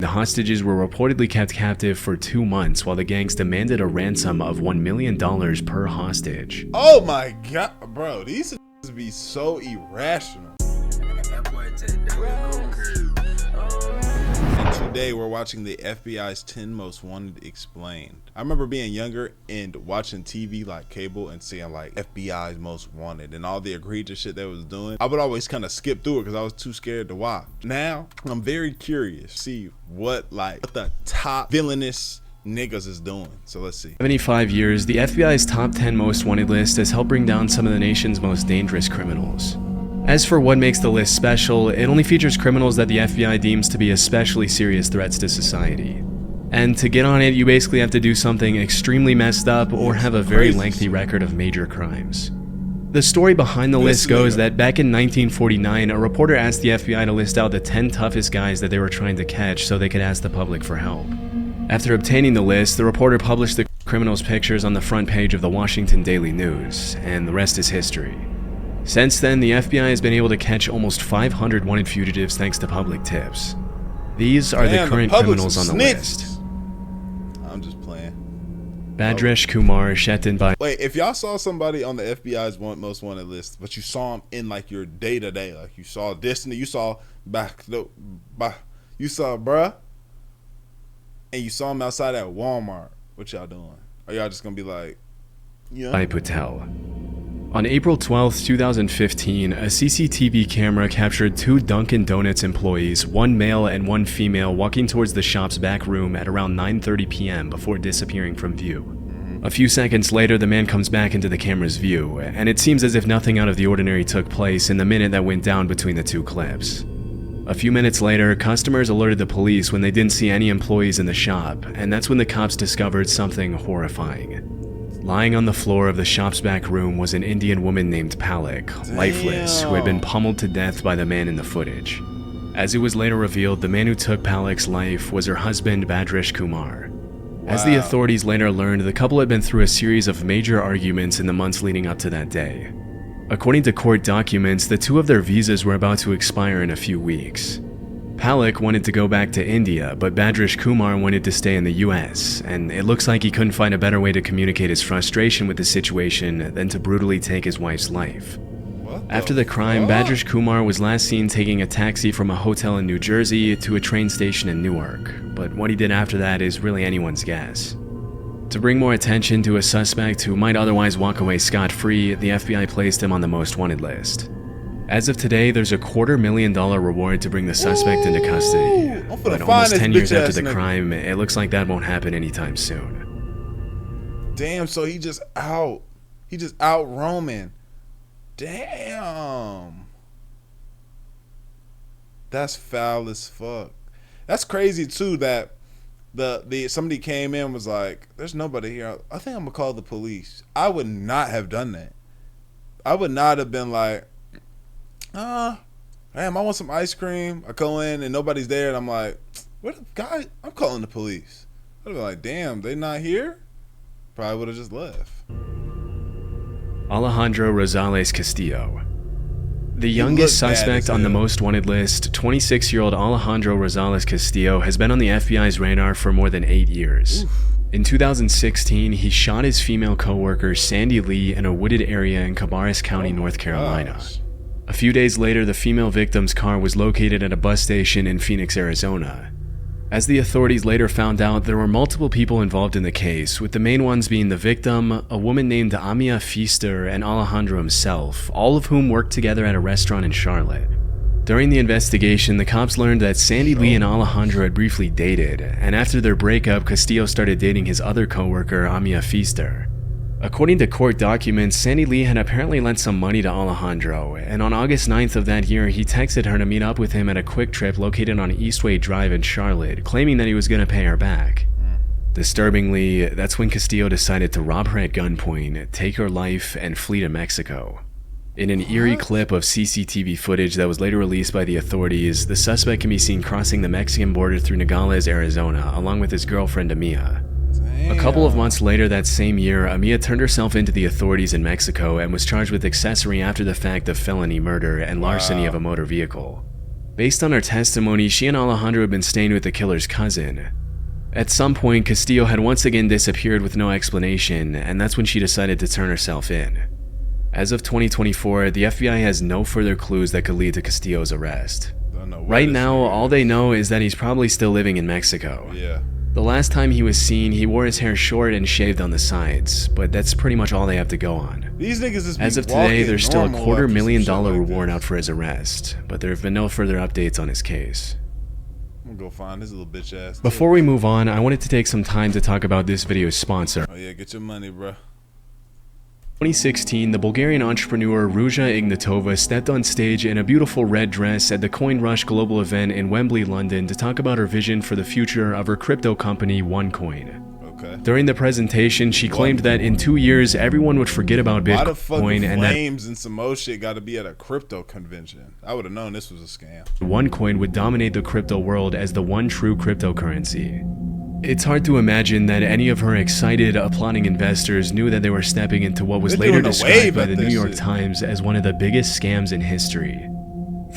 The hostages were reportedly kept captive for 2 months while the gangs demanded a ransom of $1 million per hostage. Oh my god, bro, these be so irrational. And today we're watching the FBI's 10 Most Wanted Explained. I remember being younger and watching TV like cable and seeing like FBI's Most Wanted and all the egregious shit they was doing. I would always kind of skip through it because I was too scared to watch. Now I'm very curious to see what the top villainous niggas is doing. So let's see. 75 years, the FBI's top 10 most wanted list has helped bring down some of the nation's most dangerous criminals. As for what makes the list special, it only features criminals that the FBI deems to be especially serious threats to society. And to get on it, you basically have to do something extremely messed up or have a very lengthy record of major crimes. The story behind the list goes that back in 1949, a reporter asked the FBI to list out the 10 toughest guys that they were trying to catch so they could ask the public for help. After obtaining the list, the reporter published the criminals' pictures on the front page of the Washington Daily News, and the rest is history. Since then, the FBI has been able to catch almost 500 wanted fugitives thanks to public tips. These are the current criminals on the list. I'm just playing. Bhadresh Kumar, Shetan by. Wait, if y'all saw somebody on the FBI's most wanted list, but you saw them in like your day to day, like you saw Destiny, you saw you saw bruh, and you saw him outside at Walmart, what y'all doing? Are y'all just gonna be like, yeah? By Patel. On April 12, 2015, a CCTV camera captured 2 Dunkin' Donuts employees, one male and one female, walking towards the shop's back room at around 9:30 p.m. before disappearing from view. A few seconds later, the man comes back into the camera's view, and it seems as if nothing out of the ordinary took place in the minute that went down between the 2 clips. A few minutes later, customers alerted the police when they didn't see any employees in the shop, and that's when the cops discovered something horrifying. Lying on the floor of the shop's back room was an Indian woman named Palak, lifeless, who had been pummeled to death by the man in the footage. As it was later revealed, the man who took Palak's life was her husband, Bhadresh Kumar. As the authorities later learned, the couple had been through a series of major arguments in the months leading up to that day. According to court documents, the 2 of their visas were about to expire in a few weeks. Palak wanted to go back to India, but Bhadresh Kumar wanted to stay in the US, and it looks like he couldn't find a better way to communicate his frustration with the situation than to brutally take his wife's life. After the crime, Bhadresh Kumar was last seen taking a taxi from a hotel in New Jersey to a train station in Newark, but what he did after that is really anyone's guess. To bring more attention to a suspect who might otherwise walk away scot-free, the FBI placed him on the most wanted list. As of today, there's a $250,000 reward to bring the suspect into custody, but almost 10 years after the crime, it looks like that won't happen anytime soon. Damn, so he just out roaming. Damn. That's foul as fuck. That's crazy too that somebody came in and was like, there's nobody here. I think I'm gonna call the police. I would not have done that. I would not have been like, damn, I want some ice cream. I go in and nobody's there and I'm like, what the guy? I'm calling the police. I'd be like, damn, they not here? Probably would have just left. Alejandro Rosales Castillo. The youngest suspect on the most wanted list, 26-year-old Alejandro Rosales Castillo, has been on the FBI's radar for more than 8 years. Oof. In 2016, he shot his female co-worker Sandy Lee in a wooded area in Cabarrus County, North Carolina. Gosh. A few days later, the female victim's car was located at a bus station in Phoenix, Arizona. As the authorities later found out, there were multiple people involved in the case, with the main ones being the victim, a woman named Amia Feaster, and Alejandro himself, all of whom worked together at a restaurant in Charlotte. During the investigation, the cops learned that Sandy Lee and Alejandro had briefly dated, and after their breakup, Castillo started dating his other co-worker, Amia Feaster. According to court documents, Sandy Lee had apparently lent some money to Alejandro, and on August 9th of that year, he texted her to meet up with him at a Quick Trip located on Eastway Drive in Charlotte, claiming that he was going to pay her back. Disturbingly, that's when Castillo decided to rob her at gunpoint, take her life, and flee to Mexico. In an eerie clip of CCTV footage that was later released by the authorities, the suspect can be seen crossing the Mexican border through Nogales, Arizona, along with his girlfriend Amia. A couple of months later that same year, Amia turned herself into the authorities in Mexico and was charged with accessory after the fact of felony murder and larceny of a motor vehicle. Based on her testimony, she and Alejandro had been staying with the killer's cousin. At some point, Castillo had once again disappeared with no explanation, and that's when she decided to turn herself in. As of 2024, the FBI has no further clues that could lead to Castillo's arrest. Right now, all they know is that he's probably still living in Mexico. Yeah. The last time he was seen, he wore his hair short and shaved on the sides, but that's pretty much all they have to go on. These niggas is As of today, there's still a $250,000 like reward out for his arrest, but there have been no further updates on his case. I'm gonna go find this little bitch ass. Before we move on, I wanted to take some time to talk about this video's sponsor. Oh yeah, get your money, bro. 2016, the Bulgarian entrepreneur Ruja Ignatova stepped on stage in a beautiful red dress at the Coin Rush global event in Wembley, London to talk about her vision for the future of her crypto company OneCoin. Okay. During the presentation, she claimed that in 2 years, everyone would forget about Why the fuck Bitcoin and that flames and some more shit got to be at a crypto convention? I would have known this was a scam. OneCoin would dominate the crypto world as the one true cryptocurrency. It's hard to imagine that any of her excited, applauding investors knew that they were stepping into what was later described by the New York Times as one of the biggest scams in history.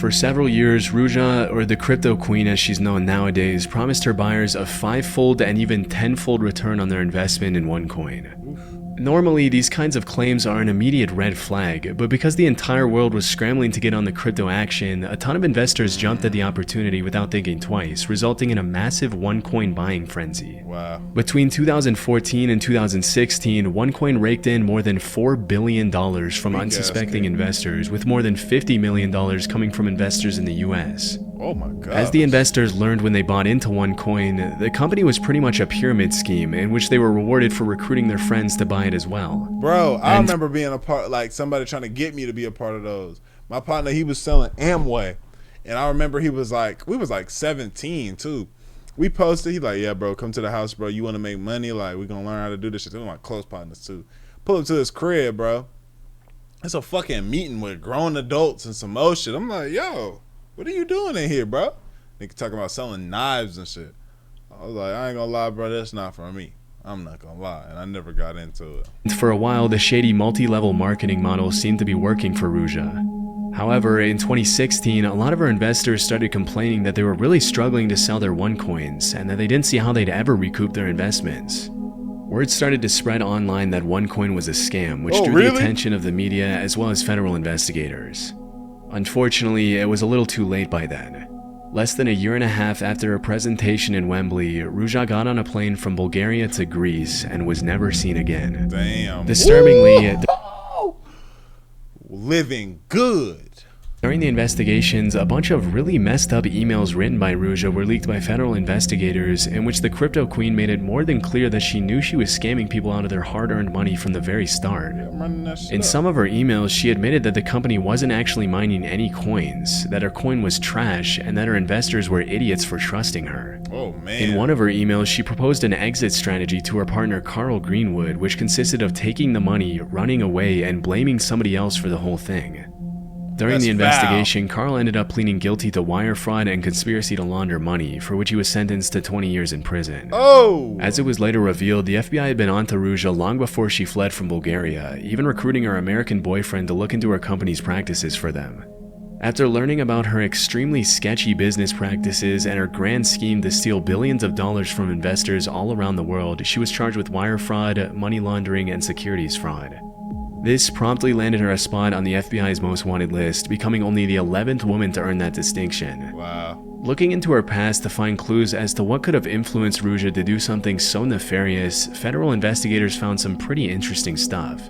For several years, Ruja, or the crypto queen as she's known nowadays, promised her buyers a 5-fold and even 10-fold return on their investment in OneCoin. Normally, these kinds of claims are an immediate red flag, but because the entire world was scrambling to get on the crypto action, a ton of investors jumped at the opportunity without thinking twice, resulting in a massive OneCoin buying frenzy. Wow. Between 2014 and 2016, OneCoin raked in more than $4 billion from unsuspecting investors, with more than $50 million coming from investors in the US. Oh my god. As the investors learned when they bought into OneCoin, the company was pretty much a pyramid scheme in which they were rewarded for recruiting their friends to buy it as well. Bro, I remember being a part, like somebody trying to get me to be a part of those. My partner, he was selling Amway, and I remember he was like, we was like 17 too. We posted, he like, yeah, bro, come to the house, bro. You want to make money? Like, we gonna learn how to do this shit. They're my close partners too. Pull up to his crib, bro. It's a fucking meeting with grown adults and some more shit. I'm like, yo, what are you doing in here, bro? Nigga talking about selling knives and shit. I was like, I ain't gonna lie, bro, that's not for me. I'm not gonna lie, and I never got into it. For a while, the shady multi-level marketing model seemed to be working for Ruja. However, in 2016, a lot of her investors started complaining that they were really struggling to sell their OneCoins and that they didn't see how they'd ever recoup their investments. Word started to spread online that OneCoin was a scam, which drew the attention of the media as well as federal investigators. Unfortunately, it was a little too late by then. Less than a year and a half after her presentation in Wembley, Ruja got on a plane from Bulgaria to Greece and was never seen again. Damn. Disturbingly, living good. During the investigations, a bunch of really messed up emails written by Ruja were leaked by federal investigators in which the crypto queen made it more than clear that she knew she was scamming people out of their hard-earned money from the very start. In some of her emails, she admitted that the company wasn't actually mining any coins, that her coin was trash, and that her investors were idiots for trusting her. Oh man. In one of her emails, she proposed an exit strategy to her partner Carl Greenwood, which consisted of taking the money, running away, and blaming somebody else for the whole thing. During the investigation, Carl ended up pleading guilty to wire fraud and conspiracy to launder money, for which he was sentenced to 20 years in prison. Oh! As it was later revealed, the FBI had been onto Ruja long before she fled from Bulgaria, even recruiting her American boyfriend to look into her company's practices for them. After learning about her extremely sketchy business practices and her grand scheme to steal billions of dollars from investors all around the world, she was charged with wire fraud, money laundering, and securities fraud. This promptly landed her a spot on the FBI's most wanted list, becoming only the 11th woman to earn that distinction. Wow. Looking into her past to find clues as to what could have influenced Ruja to do something so nefarious, federal investigators found some pretty interesting stuff.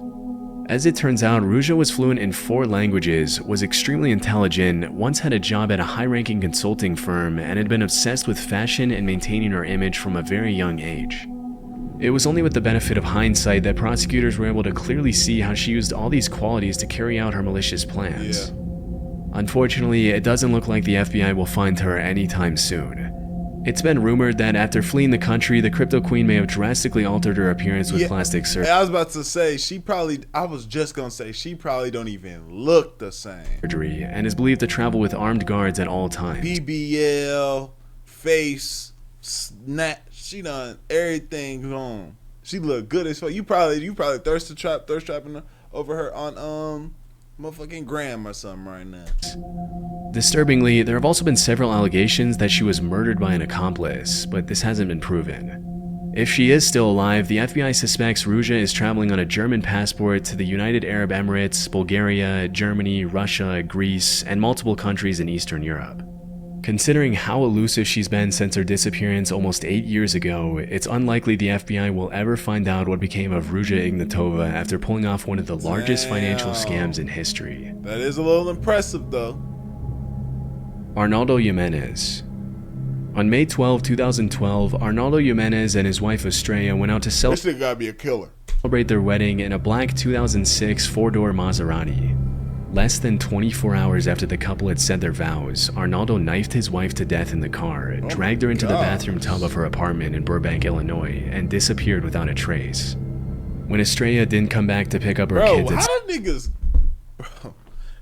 As it turns out, Ruja was fluent in 4 languages, was extremely intelligent, once had a job at a high-ranking consulting firm, and had been obsessed with fashion and maintaining her image from a very young age. It was only with the benefit of hindsight that prosecutors were able to clearly see how she used all these qualities to carry out her malicious plans. Yeah. Unfortunately, it doesn't look like the FBI will find her anytime soon. It's been rumored that after fleeing the country, the crypto queen may have drastically altered her appearance with plastic surgery. I was about to say, she probably don't even look the same. And is believed to travel with armed guards at all times. BBL, face, snatch. She done everything wrong. She look good as fuck. You probably thirst trapping over her on motherfucking gram or something right now. Disturbingly, there have also been several allegations that she was murdered by an accomplice, but this hasn't been proven. If she is still alive, the FBI suspects Ruja is traveling on a German passport to the United Arab Emirates, Bulgaria, Germany, Russia, Greece, and multiple countries in Eastern Europe. Considering how elusive she's been since her disappearance almost 8 years ago, it's unlikely the FBI will ever find out what became of Ruja Ignatova after pulling off one of the largest financial scams in history. That is a little impressive, though. Arnaldo Yenz. On May 12, 2012, Arnaldo Yenz and his wife Estrella went out to This nigga gotta be a killer. celebrate their wedding in a black 2006 four-door Maserati. Less than 24 hours after the couple had said their vows, Arnaldo knifed his wife to death in the car, dragged her into the bathroom tub of her apartment in Burbank, Illinois, and disappeared without a trace. When Estrella didn't come back to pick up her kids at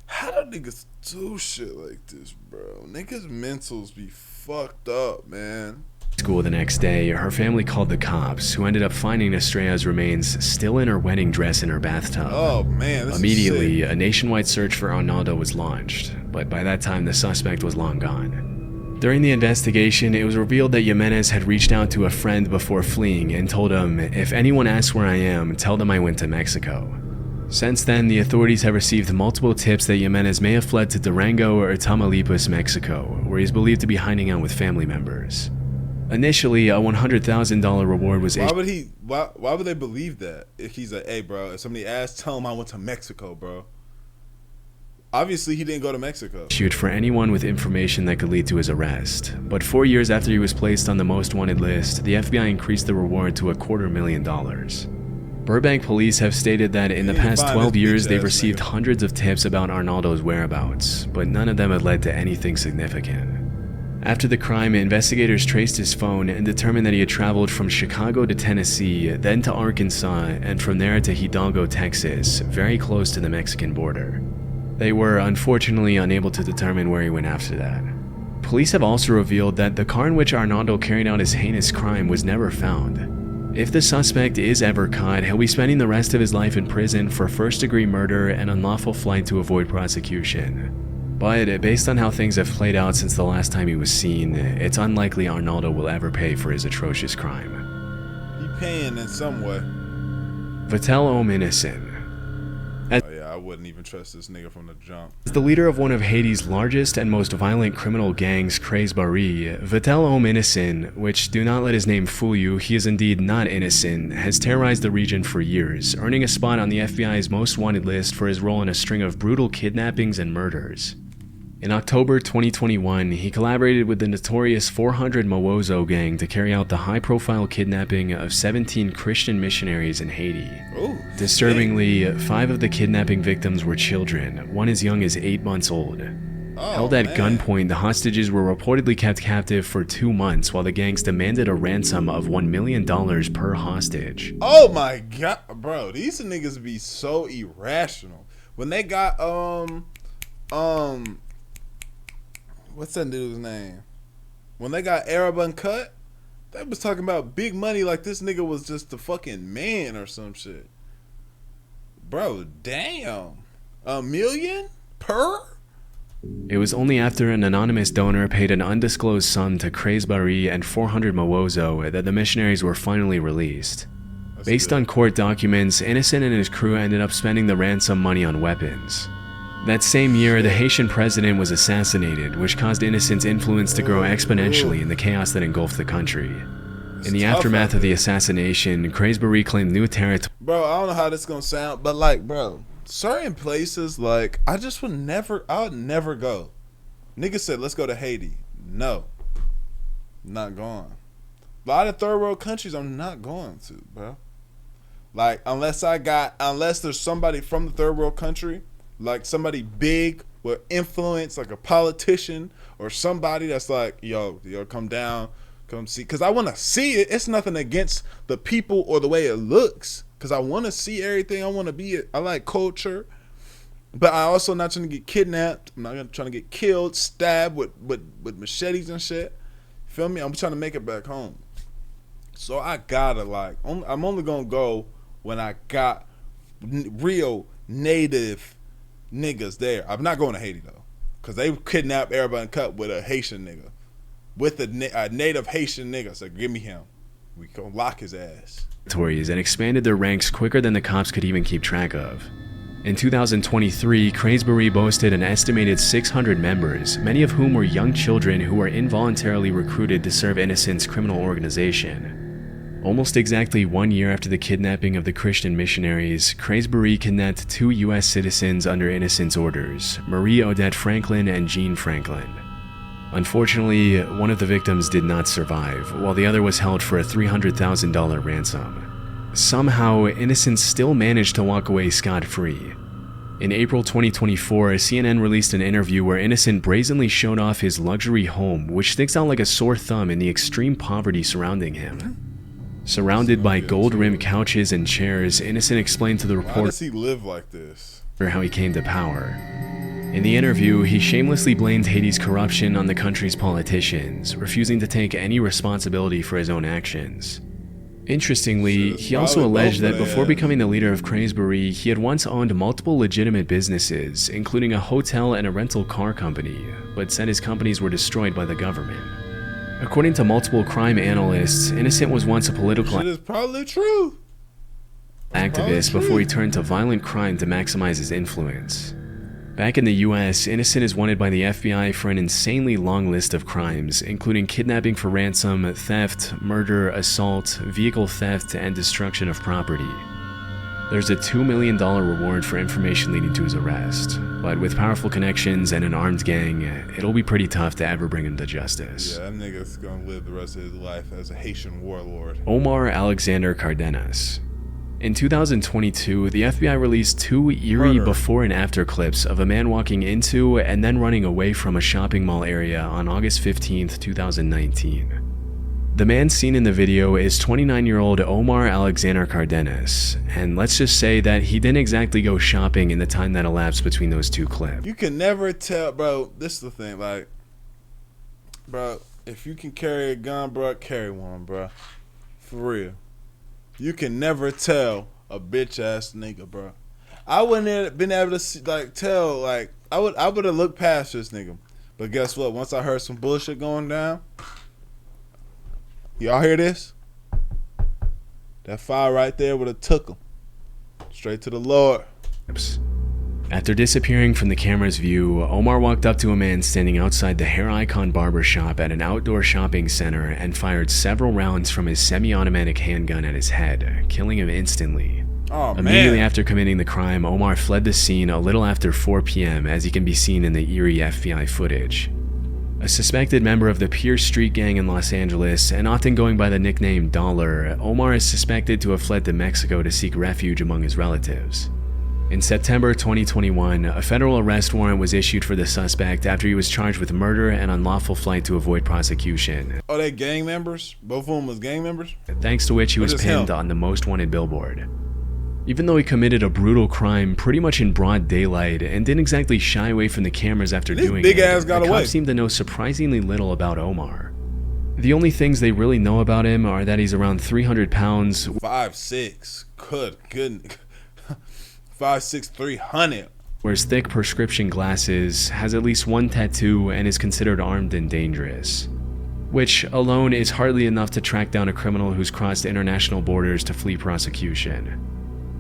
how do niggas do shit like this, bro? Niggas' mentals be fucked up, man. school the next day, her family called the cops, who ended up finding Estrella's remains still in her wedding dress in her bathtub. Oh man, this Immediately, is sick. a nationwide search for Arnaldo was launched, but by that time the suspect was long gone. During the investigation, it was revealed that Yenz had reached out to a friend before fleeing and told him, "If anyone asks where I am, tell them I went to Mexico." Since then, the authorities have received multiple tips that Yenz may have fled to Durango or Tamaulipas, Mexico, where he's believed to be hiding out with family members. Initially, a $100,000 reward was issued. Why would they believe that? If he's like, hey, bro, if somebody asks, tell him I went to Mexico, bro. Obviously, he didn't go to Mexico. Issued for anyone with information that could lead to his arrest. But 4 years after he was placed on the most wanted list, the FBI increased the reward to $250,000. Burbank police have stated that in the past 12 years, they've received hundreds of tips about Arnaldo's whereabouts, but none of them had led to anything significant. After the crime, investigators traced his phone and determined that he had traveled from Chicago to Tennessee, then to Arkansas, and from there to Hidalgo, Texas, very close to the Mexican border. They were unfortunately unable to determine where he went after that. Police have also revealed that the car in which Arnaldo carried out his heinous crime was never found. If the suspect is ever caught, he'll be spending the rest of his life in prison for first-degree murder and unlawful flight to avoid prosecution. But based on how things have played out since the last time he was seen, it's unlikely Arnaldo will ever pay for his atrocious crime. He paying in some way. Vatel Ominis. Oh yeah, I wouldn't even trust this nigga from the jump. As the leader of one of Haiti's largest and most violent criminal gangs, Craze Barry, Vatel Ominis, which do not let his name fool you, he is indeed not innocent, has terrorized the region for years, earning a spot on the FBI's most wanted list for his role in a string of brutal kidnappings and murders. In October 2021, he collaborated with the notorious 400 Mawozo gang to carry out the high-profile kidnapping of 17 Christian missionaries in Haiti. Ooh, Disturbingly, 5 of the kidnapping victims were children, one as young as 8 months old. Held at gunpoint, the hostages were reportedly kept captive for 2 months while the gangs demanded a ransom of $1 million per hostage. Oh my god, bro, these niggas be so irrational. When they got what's that dude's name? When they got Arab Uncut, they was talking about big money like this nigga was just a fucking man or some shit. Bro, damn. $1 million per? It was only after an anonymous donor paid an undisclosed sum to Craze Barry and 400 Mawozo that the missionaries were finally released. Based on court documents, Innocent and his crew ended up spending the ransom money on weapons. That same year, the Haitian president was assassinated, which caused Innocent's influence to grow exponentially in the chaos that engulfed the country. In the aftermath of the assassination, Craze Barry claimed new territory. Bro, I don't know how this gonna sound, but like, bro, certain places, like, I would never go. Niggas said, let's go to Haiti. No. Not going. A lot of third world countries I'm not going to, bro. Like, unless there's somebody from the third world country, like somebody big with influence, like a politician or somebody that's like, yo, come down, come see. Because I want to see it. It's nothing against the people or the way it looks. Because I want to see everything. I want to be it. I like culture. But I also not trying to get kidnapped. I'm not trying to get killed, stabbed with machetes and shit. Feel me? I'm trying to make it back home. So I gotta I'm only going to go when I got real native niggas there. I'm not going to Haiti though, because they kidnapped everybody and cut with a Haitian nigga, with a native Haitian nigga. So give me him. We gonna lock his ass. And expanded their ranks quicker than the cops could even keep track of. In 2023, Cranesbury boasted an estimated 600 members, many of whom were young children who were involuntarily recruited to serve Innocent's criminal organization. Almost exactly 1 year after the kidnapping of the Christian missionaries, Cranesbury kidnapped 2 U.S. citizens under Innocent's orders, Marie Odette Franklin and Jean Franklin. Unfortunately, one of the victims did not survive, while the other was held for a $300,000 ransom. Somehow, Innocent still managed to walk away scot-free. In April 2024, CNN released an interview where Innocent brazenly showed off his luxury home, which sticks out like a sore thumb in the extreme poverty surrounding him. Surrounded by gold-rimmed couches and chairs, Innocent explained to the reporter, why does he live like this? How he came to power. In the interview, he shamelessly blamed Haiti's corruption on the country's politicians, refusing to take any responsibility for his own actions. Interestingly, he also alleged that before becoming the leader of Cranesbury, he had once owned multiple legitimate businesses, including a hotel and a rental car company, but said his companies were destroyed by the government. According to multiple crime analysts, Innocent was once a political Shit is probably true. activist before he turned to violent crime to maximize his influence. Back in the US, Innocent is wanted by the FBI for an insanely long list of crimes, including kidnapping for ransom, theft, murder, assault, vehicle theft, and destruction of property. There's a $2 million reward for information leading to his arrest, but with powerful connections and an armed gang, it'll be pretty tough to ever bring him to justice. Yeah, that nigga's gonna live the rest of his life as a Haitian warlord. Omar Alexander Cardenas. In 2022, the FBI released 2 eerie before and after clips of a man walking into and then running away from a shopping mall area on August 15, 2019. The man seen in the video is 29-year-old Omar Alexander Cardenas, and let's just say that he didn't exactly go shopping in the time that elapsed between those 2 clips. You can never tell, bro. This is the thing, like, bro, if you can carry a gun, bro, carry one, bro. For real. You can never tell a bitch ass nigga, bro. I wouldn't have been able to see, tell, I would have looked past this nigga. But guess what? Once I heard some bullshit going down, y'all hear this? That fire right there would have took him straight to the Lord. After disappearing from the camera's view, Omar walked up to a man standing outside the Hair Icon barber shop at an outdoor shopping center and fired several rounds from his semi-automatic handgun at his head, killing him instantly. Oh, Immediately after committing the crime, Omar fled the scene a little after 4 p.m. as he can be seen in the eerie FBI footage. A suspected member of the Pierce Street gang in Los Angeles, and often going by the nickname Dollar, Omar is suspected to have fled to Mexico to seek refuge among his relatives. In September 2021, a federal arrest warrant was issued for the suspect after he was charged with murder and unlawful flight to avoid prosecution. Oh, they gang members? Both of them was gang members? Thanks to which he was pinned on the most wanted billboard. Even though he committed a brutal crime pretty much in broad daylight and didn't exactly shy away from the cameras after doing it, the cops seem to know surprisingly little about Omar. The only things they really know about him are that he's around 300 pounds, 5'6", good. 5'6", 300. Wears thick prescription glasses, has at least 1 tattoo, and is considered armed and dangerous. Which alone is hardly enough to track down a criminal who's crossed international borders to flee prosecution.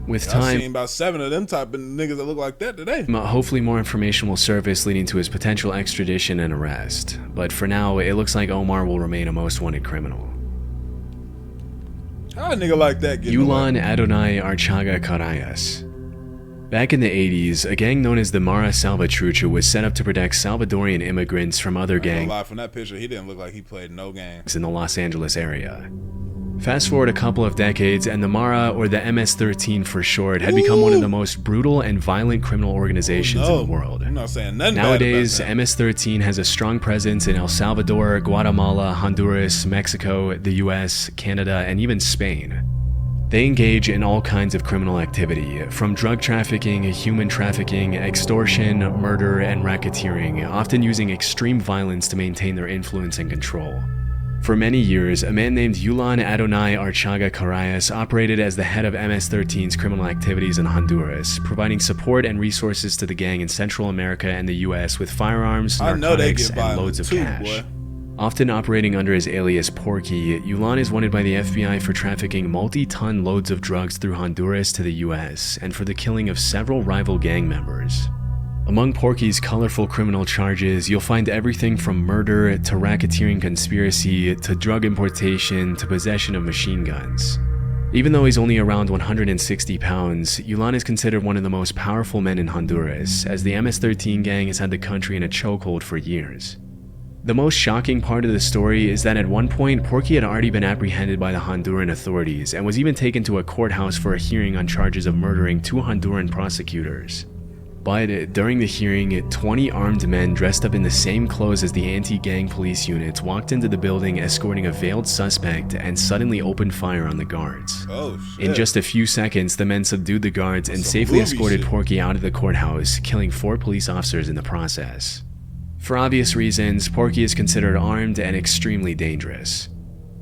With time, I've seen about 7 of them type of niggas that look like that today. Hopefully more information will surface leading to his potential extradition and arrest. But for now, it looks like Omar will remain a most wanted criminal. How a nigga like that get Yulan Adonai Archaga Carayas. Back in the 80s, a gang known as the Mara Salvatrucha was set up to protect Salvadorian immigrants from other gangs from that picture, he didn't look like he played no games in the Los Angeles area. Fast forward a couple of decades, and the Mara, or the MS-13 for short, had become one of the most brutal and violent criminal organizations in the world. I'm not saying nothing Nowadays, bad about that. MS-13 has a strong presence in El Salvador, Guatemala, Honduras, Mexico, the US, Canada, and even Spain. They engage in all kinds of criminal activity, from drug trafficking, human trafficking, extortion, murder, and racketeering, often using extreme violence to maintain their influence and control. For many years, a man named Yulan Adonai Archaga Carayas operated as the head of MS-13's criminal activities in Honduras, providing support and resources to the gang in Central America and the US with firearms, narcotics, and loads of cash. Often operating under his alias Porky, Yulan is wanted by the FBI for trafficking multi-ton loads of drugs through Honduras to the US and for the killing of several rival gang members. Among Porky's colorful criminal charges, you'll find everything from murder to racketeering conspiracy to drug importation to possession of machine guns. Even though he's only around 160 pounds, Yulan is considered one of the most powerful men in Honduras, as the MS-13 gang has had the country in a chokehold for years. The most shocking part of the story is that at one point, Porky had already been apprehended by the Honduran authorities and was even taken to a courthouse for a hearing on charges of murdering 2 Honduran prosecutors. But during the hearing, 20 armed men dressed up in the same clothes as the anti-gang police units walked into the building escorting a veiled suspect and suddenly opened fire on the guards. Oh, shit. In just a few seconds, the men subdued the guards and safely escorted Porky out of the courthouse, killing 4 police officers in the process. For obvious reasons, Porky is considered armed and extremely dangerous.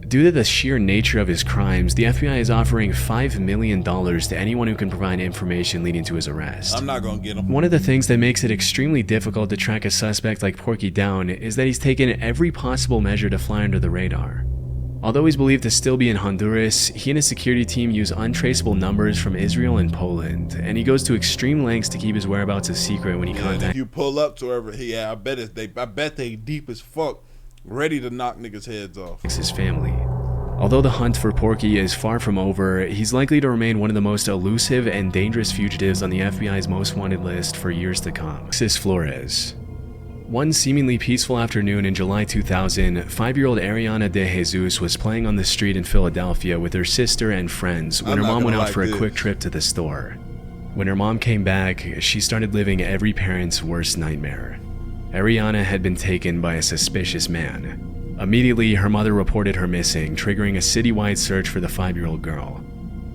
Due to the sheer nature of his crimes, the FBI is offering $5 million to anyone who can provide information leading to his arrest. I'm not gonna get him. One of the things that makes it extremely difficult to track a suspect like Porky down is that he's taken every possible measure to fly under the radar. Although he's believed to still be in Honduras, he and his security team use untraceable numbers from Israel and Poland, and he goes to extreme lengths to keep his whereabouts a secret when he contacts. If you pull up to wherever he at, I bet they deep as fuck, ready to knock niggas' heads off. His family. Although the hunt for Porky is far from over, he's likely to remain one of the most elusive and dangerous fugitives on the FBI's most wanted list for years to come. Alexis Flores. One seemingly peaceful afternoon in July 2000, 5-year-old Ariana De Jesus was playing on the street in Philadelphia with her sister and friends when her mom went out for a quick trip to the store. When her mom came back, she started living every parent's worst nightmare. Ariana had been taken by a suspicious man. Immediately, her mother reported her missing, triggering a citywide search for the 5-year-old girl.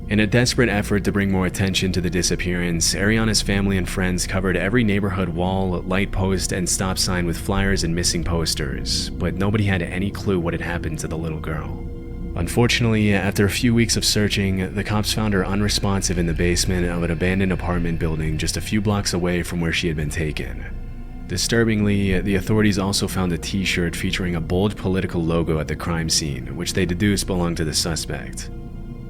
In a desperate effort to bring more attention to the disappearance, Ariana's family and friends covered every neighborhood wall, light post, and stop sign with flyers and missing posters, but nobody had any clue what had happened to the little girl. Unfortunately, after a few weeks of searching, the cops found her unresponsive in the basement of an abandoned apartment building just a few blocks away from where she had been taken. Disturbingly, the authorities also found a t-shirt featuring a bold political logo at the crime scene, which they deduced belonged to the suspect.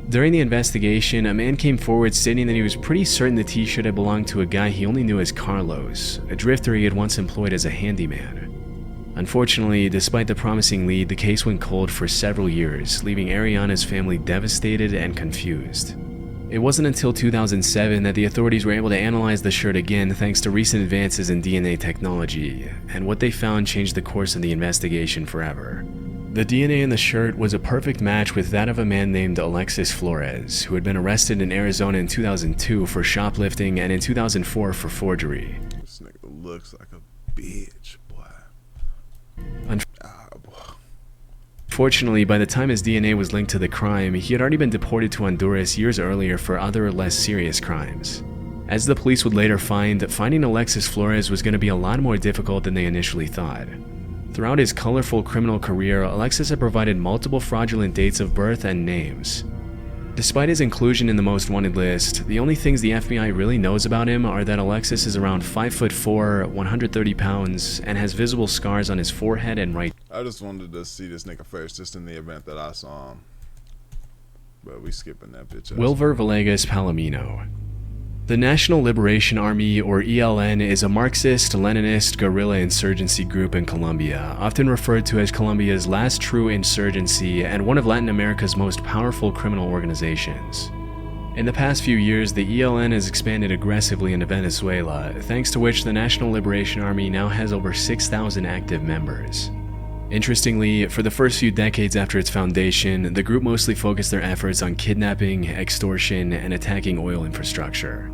During the investigation, a man came forward stating that he was pretty certain the t-shirt had belonged to a guy he only knew as Carlos, a drifter he had once employed as a handyman. Unfortunately, despite the promising lead, the case went cold for several years, leaving Ariana's family devastated and confused. It wasn't until 2007 that the authorities were able to analyze the shirt again thanks to recent advances in DNA technology, and what they found changed the course of the investigation forever. The DNA in the shirt was a perfect match with that of a man named Alexis Flores, who had been arrested in Arizona in 2002 for shoplifting and in 2004 for forgery. This nigga looks like a bitch, boy. Fortunately, by the time his DNA was linked to the crime, he had already been deported to Honduras years earlier for other, less serious crimes. As the police would later find, finding Alexis Flores was going to be a lot more difficult than they initially thought. Throughout his colorful criminal career, Alexis had provided multiple fraudulent dates of birth and names. Despite his inclusion in the most wanted list, the only things the FBI really knows about him are that Alexis is around 5'4", 130 pounds, and has visible scars on his forehead and right. I just wanted to see this nigga first, just in the event that I saw him. But we skipping that bitch. Wilver Vas Palomino. The National Liberation Army, or ELN, is a Marxist-Leninist guerrilla insurgency group in Colombia, often referred to as Colombia's last true insurgency and one of Latin America's most powerful criminal organizations. In the past few years, the ELN has expanded aggressively into Venezuela, thanks to which the National Liberation Army now has over 6,000 active members. Interestingly, for the first few decades after its foundation, the group mostly focused their efforts on kidnapping, extortion, and attacking oil infrastructure.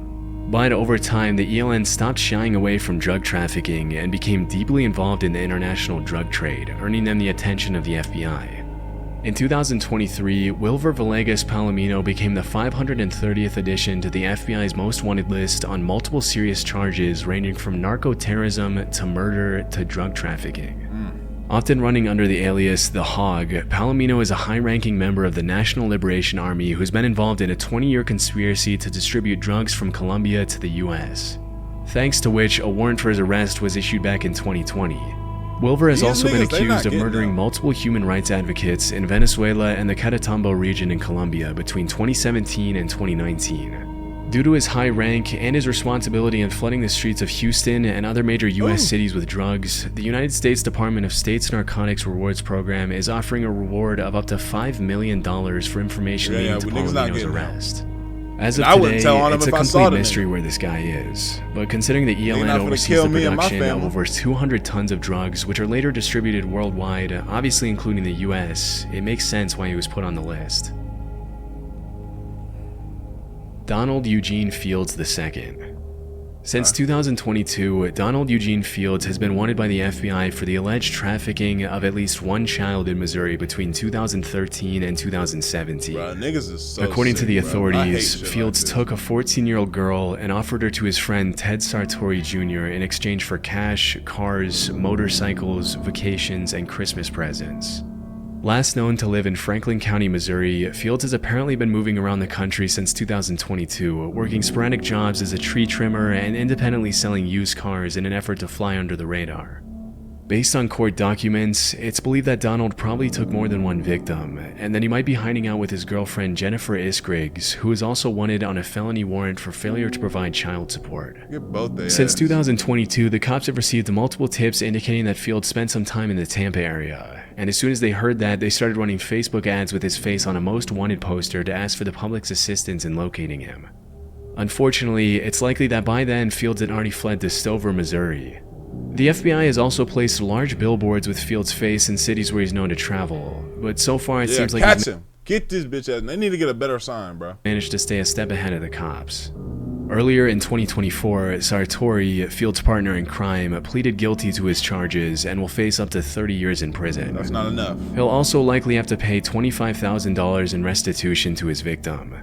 But over time, the ELN stopped shying away from drug trafficking and became deeply involved in the international drug trade, earning them the attention of the FBI. In 2023, Wilver Vas Palomino became the 530th addition to the FBI's most wanted list on multiple serious charges ranging from narco-terrorism to murder to drug trafficking. Often running under the alias The Hog, Palomino is a high-ranking member of the National Liberation Army who's been involved in a 20-year conspiracy to distribute drugs from Colombia to the US, thanks to which a warrant for his arrest was issued back in 2020. Wilver has also been accused of murdering multiple human rights advocates in Venezuela and the Catatumbo region in Colombia between 2017 and 2019. Due to his high rank and his responsibility in flooding the streets of Houston and other major U.S. cities with drugs, the United States Department of State's Narcotics Rewards Program is offering a reward of up to $5 million for information leading to Palomino's arrest. As of today, it's a complete mystery where this guy is, but considering the ELN oversees the production of over 200 tons of drugs, which are later distributed worldwide, obviously including the US, it makes sense why he was put on the list. Donald Eugene Fields II. Since 2022, Donald Eugene Fields has been wanted by the FBI for the alleged trafficking of at least one child in Missouri between 2013 and 2017. Bro, niggas is so According to the sick, authorities, Fields took a 14-year-old girl and offered her to his friend Ted Sartori Jr. in exchange for cash, cars, motorcycles, vacations, and Christmas presents. Last known to live in Franklin County, Missouri, Fields has apparently been moving around the country since 2022, working sporadic jobs as a tree trimmer and independently selling used cars in an effort to fly under the radar. Based on court documents, it's believed that Donald probably took more than one victim, and that he might be hiding out with his girlfriend Jennifer Isgriggs, who is also wanted on a felony warrant for failure to provide child support. Since 2022, the cops have received multiple tips indicating that Fields spent some time in the Tampa area, and as soon as they heard that, they started running Facebook ads with his face on a most wanted poster to ask for the public's assistance in locating him. Unfortunately, it's likely that by then Fields had already fled to Stover, Missouri. The FBI has also placed large billboards with Fields' face in cities where he's known to travel, but so far it seems like catch him. Get this bitch out. They need to get a better sign, bro. Managed to stay a step ahead of the cops. Earlier in 2024, Sartori, Fields' partner in crime, pleaded guilty to his charges and will face up to 30 years in prison. That's not enough. He'll also likely have to pay $25,000 in restitution to his victim.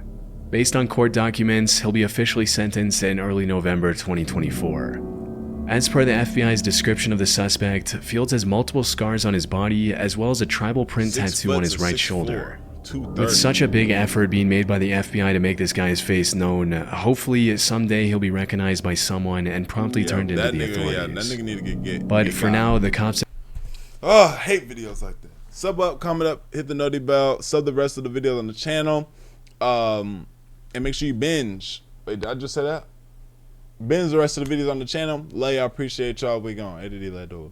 Based on court documents, he'll be officially sentenced in early November 2024. As per the FBI's description of the suspect, Fields has multiple scars on his body as well as a tribal print tattoo on his right shoulder. With such a big effort being made by the FBI to make this guy's face known, hopefully someday he'll be recognized by someone and promptly turned into the authorities. But for now, the cops... Oh, I hate videos like that. Sub up, comment up, hit the noti bell, sub the rest of the videos on the channel, and make sure you binge. Wait, did I just say that? Binge the rest of the videos on the channel. Lay, I appreciate y'all. We gone. Eddie, let do it.